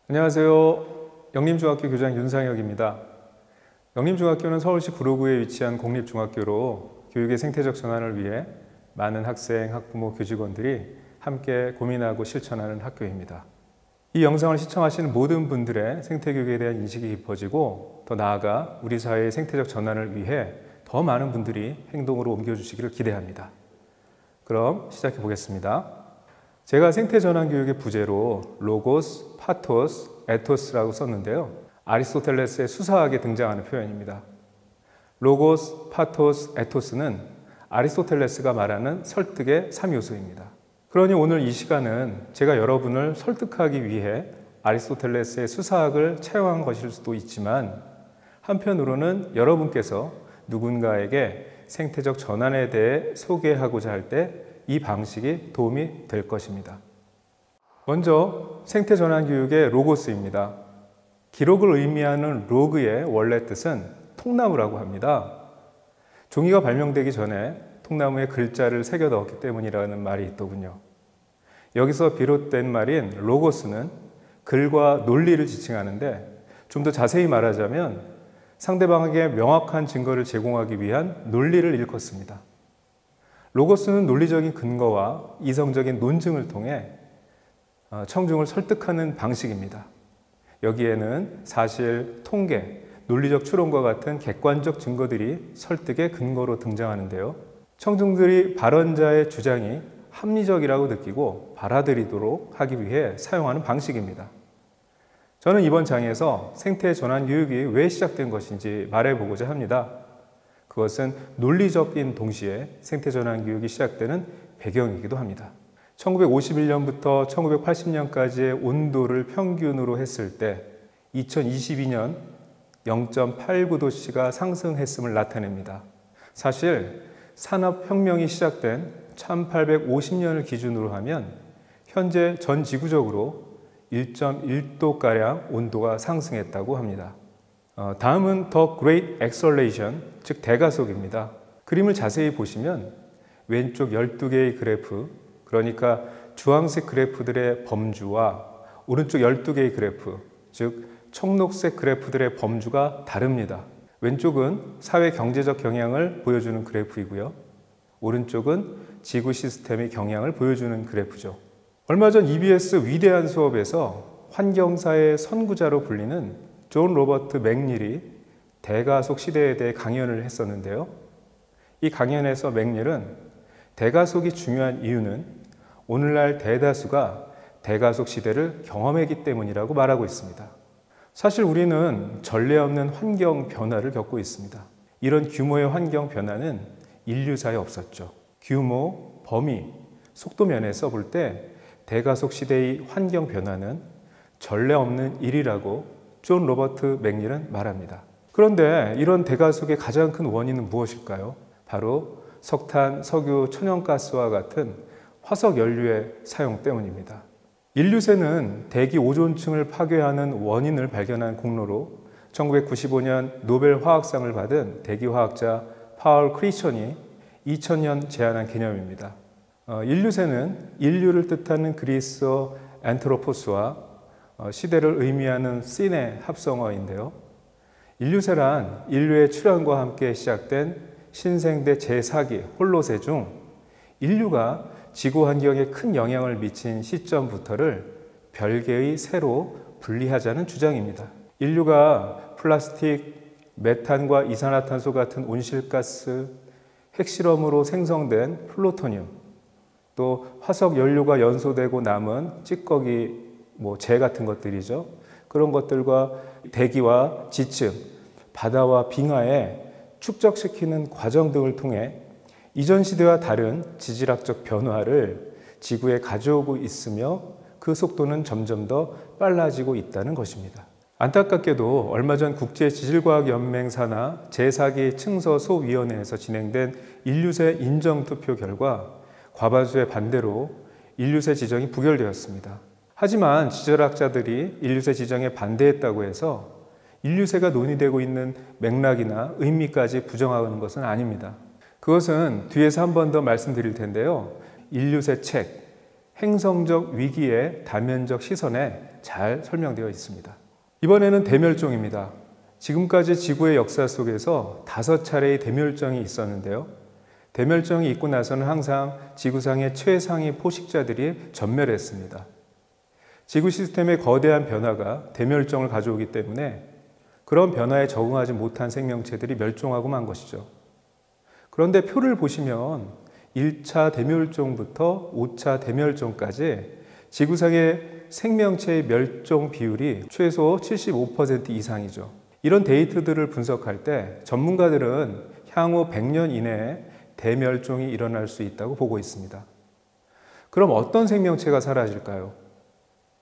안녕하세요. 영림중학교 교장 윤상혁입니다. 영림중학교는 서울시 구로구에 위치한 공립중학교로 교육의 생태적 전환을 위해 많은 학생, 학부모, 교직원들이 함께 고민하고 실천하는 학교입니다. 이 영상을 시청하시는 모든 분들의 생태교육에 대한 인식이 깊어지고 더 나아가 우리 사회의 생태적 전환을 위해 더 많은 분들이 행동으로 옮겨주시기를 기대합니다. 그럼 시작해 보겠습니다. 제가 생태전환 교육의 부제로 로고스, 파토스, 에토스라고 썼는데요. 아리스토텔레스의 수사학에 등장하는 표현입니다. 로고스, 파토스, 에토스는 아리스토텔레스가 말하는 설득의 3요소입니다. 그러니 오늘 이 시간은 제가 여러분을 설득하기 위해 아리스토텔레스의 수사학을 차용한 것일 수도 있지만 한편으로는 여러분께서 누군가에게 생태적 전환에 대해 소개하고자 할 때 이 방식이 도움이 될 것입니다. 먼저 생태전환 교육의 로고스입니다. 기록을 의미하는 로그의 원래 뜻은 통나무라고 합니다. 종이가 발명되기 전에 통나무에 글자를 새겨 넣었기 때문이라는 말이 있더군요. 여기서 비롯된 말인 로고스는 글과 논리를 지칭하는데 좀 더 자세히 말하자면 상대방에게 명확한 증거를 제공하기 위한 논리를 일컫습니다. 로고스는 논리적인 근거와 이성적인 논증을 통해 청중을 설득하는 방식입니다. 여기에는 사실, 통계, 논리적 추론과 같은 객관적 증거들이 설득의 근거로 등장하는데요. 청중들이 발언자의 주장이 합리적이라고 느끼고 받아들이도록 하기 위해 사용하는 방식입니다. 저는 이번 장에서 생태전환 교육이 왜 시작된 것인지 말해보고자 합니다. 그것은 논리적인 동시에 생태전환 교육이 시작되는 배경이기도 합니다. 1951년부터 1980년까지의 온도를 평균으로 했을 때 2022년 0.89도씨가 상승했음을 나타냅니다. 사실 산업혁명이 시작된 1850년을 기준으로 하면 현재 전 지구적으로 1.1도가량 온도가 상승했다고 합니다. 다음은 The Great Acceleration, 즉 대가속입니다. 그림을 자세히 보시면 왼쪽 12개의 그래프, 그러니까 주황색 그래프들의 범주와 오른쪽 12개의 그래프, 즉 청록색 그래프들의 범주가 다릅니다. 왼쪽은 사회 경제적 영향을 보여주는 그래프이고요. 오른쪽은 지구 시스템의 경향을 보여주는 그래프죠. 얼마 전 EBS 위대한 수업에서 환경사의 선구자로 불리는 존 로버트 맥닐이 대가속 시대에 대해 강연을 했었는데요. 이 강연에서 맥닐은 대가속이 중요한 이유는 오늘날 대다수가 대가속 시대를 경험했기 때문이라고 말하고 있습니다. 사실 우리는 전례 없는 환경 변화를 겪고 있습니다. 이런 규모의 환경 변화는 인류사에 없었죠. 규모, 범위, 속도 면에서 볼 때 대가속 시대의 환경 변화는 전례 없는 일이라고 존 로버트 맥닐은 말합니다. 그런데 이런 대가속의 가장 큰 원인은 무엇일까요? 바로 석탄, 석유, 천연가스와 같은 화석 연료의 사용 때문입니다. 인류세는 대기 오존층을 파괴하는 원인을 발견한 공로로 1995년 노벨 화학상을 받은 대기화학자 파울 크리천이 2000년 제안한 개념입니다. 인류세는 인류를 뜻하는 그리스어 안트로포스와 시대를 의미하는 신의 합성어인데요. 인류세란 인류의 출현과 함께 시작된 신생대 제4기 홀로세 중 인류가 지구 환경에 큰 영향을 미친 시점부터를 별개의 세로 분리하자는 주장입니다. 인류가 플라스틱, 메탄과 이산화탄소 같은 온실가스, 핵실험으로 생성된 플루토늄, 또 화석 연료가 연소되고 남은 찌꺼기, 재 같은 것들이죠. 그런 것들과 대기와 지층, 바다와 빙하에 축적시키는 과정 등을 통해 이전 시대와 다른 지질학적 변화를 지구에 가져오고 있으며 그 속도는 점점 더 빨라지고 있다는 것입니다. 안타깝게도 얼마 전 국제지질과학연맹 산하 제4기 층서소위원회에서 진행된 인류세 인정투표 결과 과반수의 반대로 인류세 지정이 부결되었습니다. 하지만 지질학자들이 인류세 지정에 반대했다고 해서 인류세가 논의되고 있는 맥락이나 의미까지 부정하는 것은 아닙니다. 그것은 뒤에서 한 번 더 말씀드릴 텐데요. 인류세 책, 행성적 위기의 다면적 시선에 잘 설명되어 있습니다. 이번에는 대멸종입니다. 지금까지 지구의 역사 속에서 5차례의 대멸종이 있었는데요. 대멸종이 있고 나서는 항상 지구상의 최상위 포식자들이 전멸했습니다. 지구 시스템의 거대한 변화가 대멸종을 가져오기 때문에 그런 변화에 적응하지 못한 생명체들이 멸종하고 만 것이죠. 그런데 표를 보시면 1차 대멸종부터 5차 대멸종까지 지구상의 생명체의 멸종 비율이 최소 75% 이상이죠. 이런 데이터들을 분석할 때 전문가들은 향후 100년 이내에 대멸종이 일어날 수 있다고 보고 있습니다. 그럼 어떤 생명체가 사라질까요?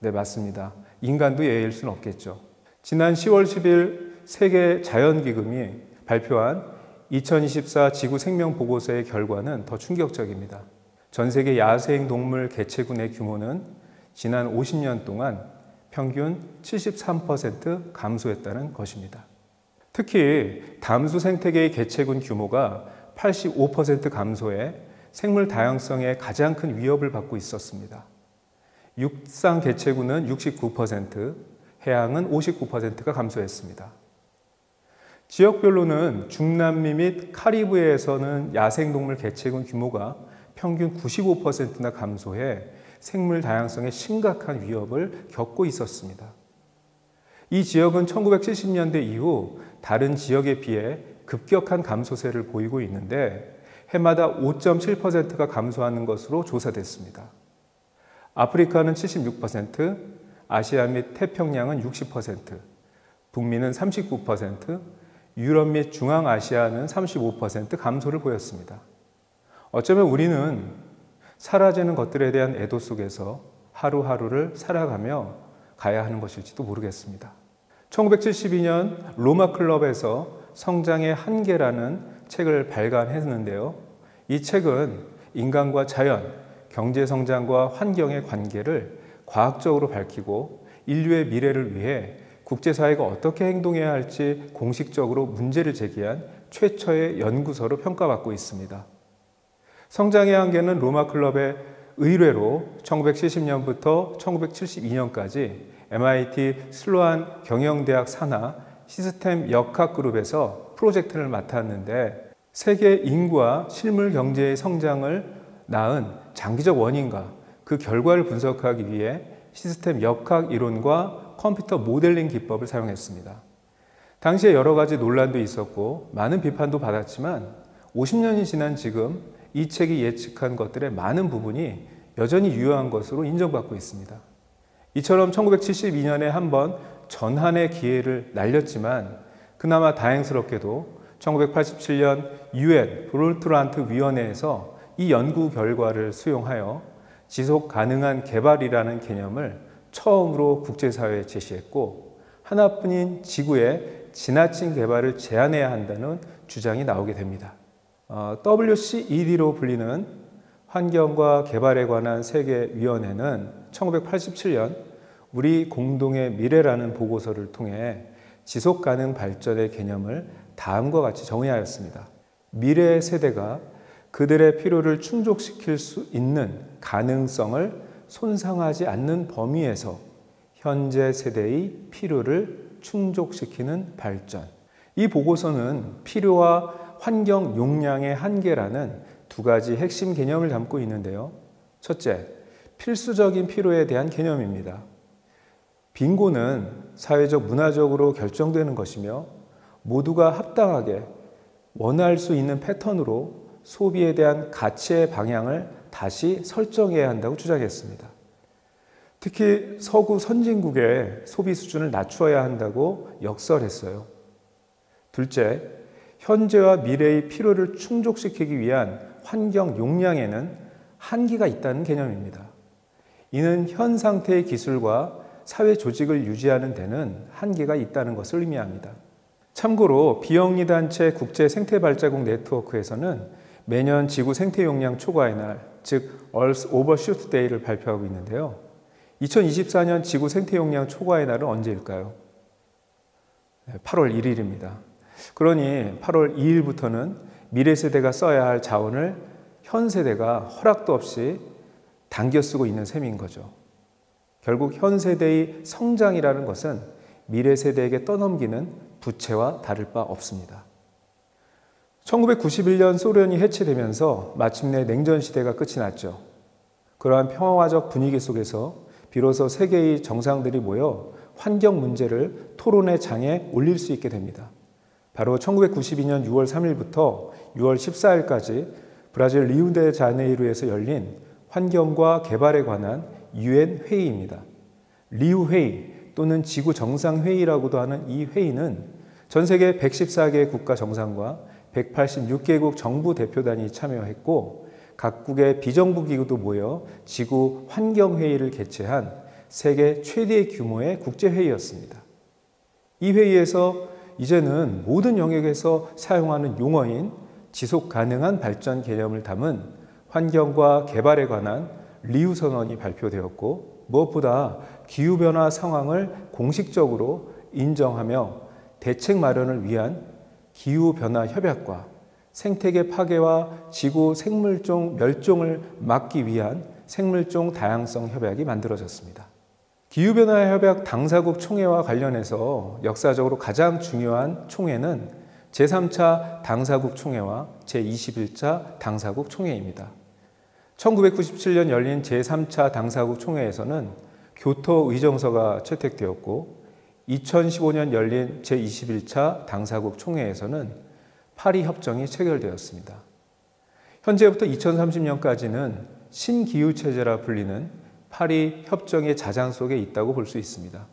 네, 맞습니다. 인간도 예외일 수는 없겠죠. 지난 10월 10일 세계 자연기금이 발표한 2024 지구 생명 보고서의 결과는 더 충격적입니다. 전 세계 야생 동물 개체군의 규모는 지난 50년 동안 평균 73% 감소했다는 것입니다. 특히 담수 생태계의 개체군 규모가 85% 감소해 생물 다양성에 가장 큰 위협을 받고 있었습니다. 육상 개체군은 69%, 해양은 59%가 감소했습니다. 지역별로는 중남미 및 카리브해에서는 야생동물 개체군 규모가 평균 95%나 감소해 생물 다양성에 심각한 위협을 겪고 있었습니다. 이 지역은 1970년대 이후 다른 지역에 비해 급격한 감소세를 보이고 있는데 해마다 5.7%가 감소하는 것으로 조사됐습니다. 아프리카는 76%, 아시아 및 태평양은 60%, 북미는 39%, 유럽 및 중앙아시아는 35% 감소를 보였습니다. 어쩌면 우리는 사라지는 것들에 대한 애도 속에서 하루하루를 살아가며 가야 하는 것일지도 모르겠습니다. 1972년 로마 클럽에서 성장의 한계라는 책을 발간했는데요. 이 책은 인간과 자연, 경제 성장과 환경의 관계를 과학적으로 밝히고 인류의 미래를 위해 국제사회가 어떻게 행동해야 할지 공식적으로 문제를 제기한 최초의 연구서로 평가받고 있습니다. 성장의 한계는 로마 클럽의 의뢰로 1970년부터 1972년까지 MIT 슬로안 경영대학 산하 시스템 역학 그룹에서 프로젝트를 맡았는데 세계 인구와 실물 경제의 성장을 낳은 장기적 원인과 그 결과를 분석하기 위해 시스템 역학 이론과 컴퓨터 모델링 기법을 사용했습니다. 당시에 여러 가지 논란도 있었고 많은 비판도 받았지만 50년이 지난 지금 이 책이 예측한 것들의 많은 부분이 여전히 유효한 것으로 인정받고 있습니다. 이처럼 1972년에 한번 전환의 기회를 날렸지만 그나마 다행스럽게도 1987년 UN 브롤트란트 위원회에서 이 연구 결과를 수용하여 지속 가능한 개발이라는 개념을 처음으로 국제사회에 제시했고 하나뿐인 지구의 지나친 개발을 제한해야 한다는 주장이 나오게 됩니다. WCED로 불리는 환경과 개발에 관한 세계위원회는 1987년 우리 공동의 미래라는 보고서를 통해 지속가능 발전의 개념을 다음과 같이 정의하였습니다. 미래의 세대가 그들의 필요를 충족시킬 수 있는 가능성을 손상하지 않는 범위에서 현재 세대의 필요를 충족시키는 발전. 이 보고서는 필요와 환경 용량의 한계라는 두 가지 핵심 개념을 담고 있는데요. 첫째, 필수적인 필요에 대한 개념입니다. 빈곤은 사회적 문화적으로 결정되는 것이며 모두가 합당하게 원할 수 있는 패턴으로 소비에 대한 가치의 방향을 다시 설정해야 한다고 주장했습니다. 특히 서구 선진국의 소비 수준을 낮추어야 한다고 역설했어요. 둘째, 현재와 미래의 필요를 충족시키기 위한 환경 용량에는 한계가 있다는 개념입니다. 이는 현 상태의 기술과 사회 조직을 유지하는 데는 한계가 있다는 것을 의미합니다. 참고로 비영리 단체 국제 생태발자국 네트워크에서는 매년 지구 생태 용량 초과의 날, 즉 Earth Overshoot Day를 발표하고 있는데요. 2024년 지구 생태 용량 초과의 날은 언제일까요? 8월 1일입니다. 그러니 8월 2일부터는 미래 세대가 써야 할 자원을 현 세대가 허락도 없이 당겨 쓰고 있는 셈인 거죠. 결국 현 세대의 성장이라는 것은 미래 세대에게 떠넘기는 부채와 다를 바 없습니다. 1991년 소련이 해체되면서 마침내 냉전 시대가 끝이 났죠. 그러한 평화적 분위기 속에서 비로소 세계의 정상들이 모여 환경 문제를 토론의 장에 올릴 수 있게 됩니다. 바로 1992년 6월 3일부터 6월 14일까지 브라질 리우데자네이루에서 열린 환경과 개발에 관한 유엔 회의입니다. 리우 회의 또는 지구 정상 회의라고도 하는 이 회의는 전 세계 114개 국가 정상과 186개국 정부 대표단이 참여했고 각국의 비정부 기구도 모여 지구 환경 회의를 개최한 세계 최대 규모의 국제 회의였습니다. 이 회의에서 이제는 모든 영역에서 사용하는 용어인 지속 가능한 발전 개념을 담은 환경과 개발에 관한 리우 선언이 발표되었고 무엇보다 기후변화 상황을 공식적으로 인정하며 대책 마련을 위한 기후변화 협약과 생태계 파괴와 지구 생물종 멸종을 막기 위한 생물종 다양성 협약이 만들어졌습니다. 기후변화 협약 당사국 총회와 관련해서 역사적으로 가장 중요한 총회는 제3차 당사국 총회와 제21차 당사국 총회입니다. 1997년 열린 제3차 당사국 총회에서는 교토 의정서가 채택되었고 2015년 열린 제21차 당사국 총회에서는 파리 협정이 체결되었습니다. 현재부터 2030년까지는 신기후체제라 불리는 파리 협정의 자장 속에 있다고 볼 수 있습니다.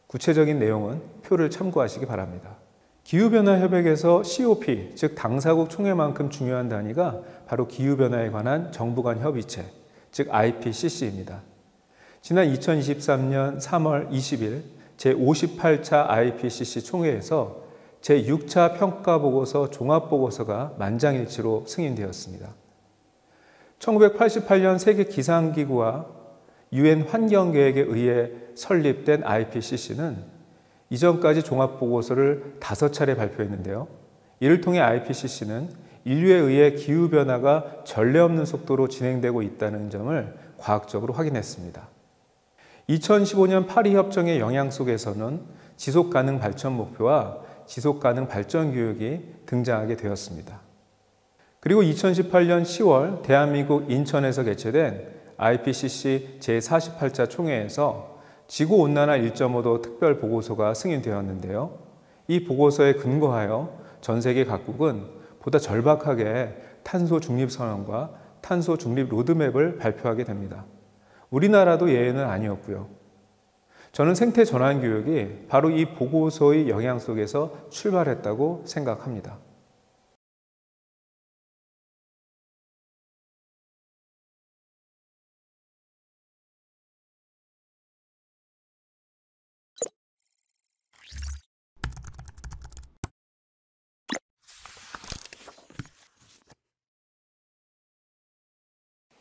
구체적인 내용은 표를 참고하시기 바랍니다. 기후변화 협약에서 COP, 즉 당사국 총회만큼 중요한 단위가 바로 기후변화에 관한 정부 간 협의체, 즉 IPCC입니다. 지난 2023년 3월 20일 제58차 IPCC 총회에서 제6차 평가보고서 종합보고서가 만장일치로 승인되었습니다. 1988년 세계기상기구와 UN 환경계획에 의해 설립된 IPCC는 이전까지 종합보고서를 5차례 발표했는데요. 이를 통해 IPCC는 인류에 의해 기후변화가 전례 없는 속도로 진행되고 있다는 점을 과학적으로 확인했습니다. 2015년 파리협정의 영향 속에서는 지속가능 발전 목표와 지속가능 발전 교육이 등장하게 되었습니다. 그리고 2018년 10월 대한민국 인천에서 개최된 IPCC 제48차 총회에서 지구온난화 1.5도 특별보고서가 승인되었는데요. 이 보고서에 근거하여 전 세계 각국은 보다 절박하게 탄소 중립 선언과 탄소 중립 로드맵을 발표하게 됩니다. 우리나라도 예외는 아니었고요. 저는 생태 전환 교육이 바로 이 보고서의 영향 속에서 출발했다고 생각합니다.